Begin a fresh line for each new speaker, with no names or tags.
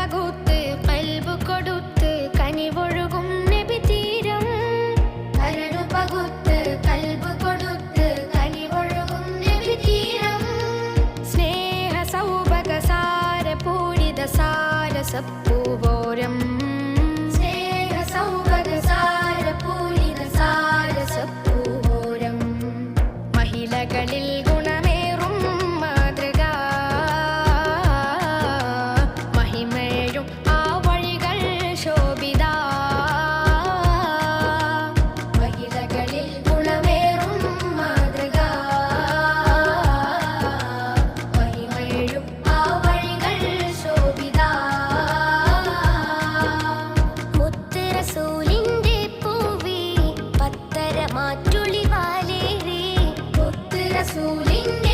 പകുത്ത് കൽബ് കൊടുത്ത് കനിവൊഴുകും നബി തീരം. കരടു പകുത്ത് കൽബ് കൊടുത്ത് കനിവൊഴുകും നബി തീരം. സ്നേഹ സൗഭഗ സാര പൂരിത സാരസപ്പൂവോരം. സ്നേഹ സൗഭഗ സാര പൂരിത സാരസപ്പൂവോരം. മഹിളകളിൽ ഗുണമേറും മാതൃക മഹിമയും ആ വഴികൾ ശോഭിത. മഹിളകളിൽ ഗുണമേറും മാതൃക മഹിമയും ആ വഴികൾ ശോഭിത. മുത്ത് റസൂലിന്റെ പൂവി പത്തര മാറ്റുളി വാലേറി. മുത്ത് റസൂലിന്റെ